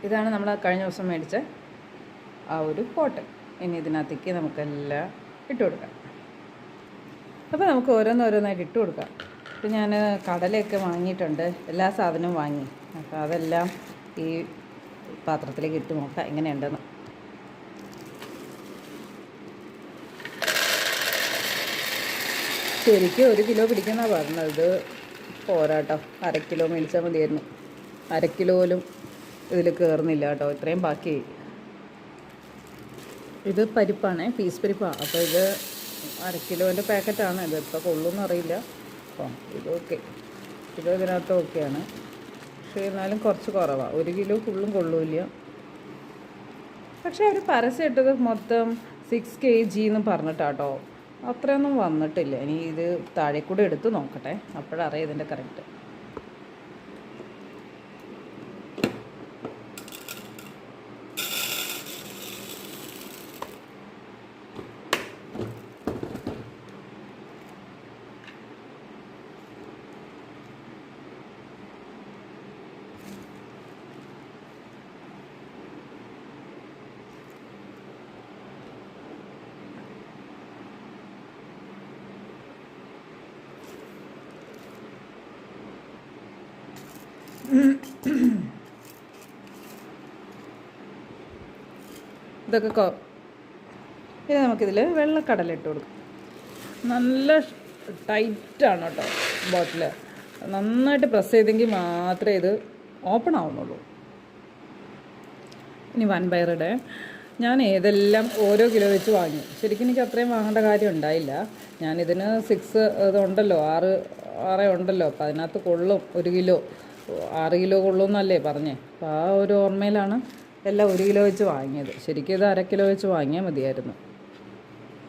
ഇതാണ് നമ്മൾ കഴിഞ്ഞ ദിവസം മേടിച്ച ആ ഒരു പോട്ട്. ഇനി ഇതിനകത്തേക്ക് നമുക്കെല്ലാം ഇട്ട് കൊടുക്കാം. അപ്പോൾ നമുക്ക് ഓരോന്നോരോന്നായിട്ട് ഇട്ട് കൊടുക്കാം. അപ്പോൾ ഞാൻ കടലയൊക്കെ വാങ്ങിയിട്ടുണ്ട്, എല്ലാ സാധനവും വാങ്ങി. അപ്പോൾ അതെല്ലാം ഈ പാത്രത്തിലേക്ക് ഇട്ട് നോക്കാം എങ്ങനെയുണ്ടെന്ന്. ശരിക്കും 1 കിലോ പിടിക്കുന്ന പറഞ്ഞത്, ഇത് പോരാട്ടോ. 1/2 കിലോ മേടിച്ചാൽ മതിയായിരുന്നു. 1/2 കിലോ പോലും ഇതിൽ കയറുന്നില്ല കേട്ടോ, ഇത്രയും ബാക്കി. ഇത് പരിപ്പാണ്, പീസ് പരിപ്പാണ്. അപ്പോൾ ഇത് 1/2 കിലോൻ്റെ പാക്കറ്റാണ്. ഇത് ഇപ്പോൾ കൊള്ളുമെന്ന് അറിയില്ല. അപ്പോൾ ഇത് ഓക്കെ, ഇത് ഇതിനകത്ത് ഓക്കെയാണ്. പക്ഷേ എന്നാലും കുറച്ച് കുറവാണ്. 1 കിലോ ഫുള്ളും കൊള്ളില്ല. പക്ഷേ അവർ പരസ്യം ഇട്ടത് മൊത്തം 6 kg എന്ന് പറഞ്ഞിട്ടാട്ടോ. അത്രയൊന്നും വന്നിട്ടില്ല. ഇനി ഇത് താഴെ കൂടെ എടുത്ത് നോക്കട്ടെ, അപ്പോഴറിയാം ഇതിൻ്റെ കറക്റ്റ്. ഇതൊക്കെ ഇത് നമുക്കിതിൽ വെള്ളക്കടല ഇട്ട് കൊടുക്കും. നല്ല ടൈറ്റാണ് കേട്ടോ ബോട്ടിൽ. നന്നായിട്ട് പ്രസ് ചെയ്തെങ്കിൽ മാത്രമേ ഇത് ഓപ്പൺ ആവുന്നുള്ളൂ. ഇനി വൻപയറുടെ ഞാൻ ഏതെല്ലാം ഓരോ കിലോ വെച്ച് വാങ്ങി. ശരിക്കും എനിക്ക് അത്രയും വാങ്ങേണ്ട കാര്യം ഉണ്ടായില്ല. ഞാനിതിന് 6 ഇതുണ്ടല്ലോ, 6 ഉണ്ടല്ലോ. അപ്പോൾ അതിനകത്ത് കൊള്ളും 1 കിലോ. 6 കിലോ കൊള്ളുമെന്നല്ലേ പറഞ്ഞേ. അപ്പോൾ ആ ഒരു ഓർമ്മയിലാണ് എല്ലാം 1 കിലോ വെച്ച് വാങ്ങിയത്. ശരിക്കും ഇത് 1/2 കിലോ വെച്ച് വാങ്ങിയാൽ മതിയായിരുന്നു.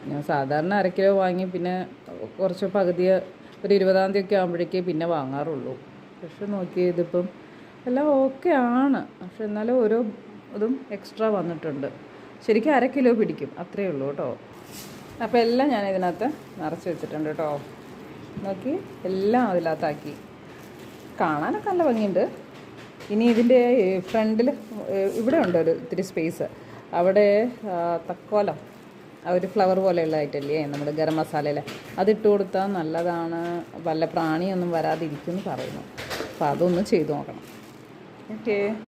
ഞാൻ സാധാരണ 1/2 കിലോ വാങ്ങി പിന്നെ കുറച്ച് പകുതി ഒരു 20-ാം തീയതി ഒക്കെ ആകുമ്പോഴേക്കേ പിന്നെ വാങ്ങാറുള്ളൂ. പക്ഷെ നോക്കിയേ, ഇതിപ്പം എല്ലാം ഓക്കെ ആണ്. പക്ഷെ എന്നാലും ഓരോ ഇതും എക്സ്ട്രാ വന്നിട്ടുണ്ട്. ശരിക്കും 1/2 കിലോ പിടിക്കും, അത്രയേ ഉള്ളൂ കേട്ടോ. അപ്പോൾ എല്ലാം ഞാൻ ഇതിനകത്ത് നിറച്ച് വെച്ചിട്ടുണ്ട് കേട്ടോ. നോക്കി, എല്ലാം അതിനകത്താക്കി. കാണാനൊക്കെ നല്ല ഭംഗിയുണ്ട്. ഇനി ഇതിൻ്റെ ഫ്രണ്ടിൽ ഇവിടെ ഉണ്ട് ഒരു ഇത്തിരി സ്പേസ്. അവിടെ തക്കോലം, ഒരു ഫ്ലവർ പോലെയുള്ള ഐറ്റല്ലേ നമ്മുടെ ഗരം മസാലയിൽ, അതിട്ട് കൊടുത്താൽ നല്ലതാണ്. വല്ല പ്രാണിയൊന്നും വരാതിരിക്കുമെന്ന് പറയുന്നു. അപ്പോൾ അതൊന്ന് ചെയ്ത് നോക്കണം. ഓക്കേ.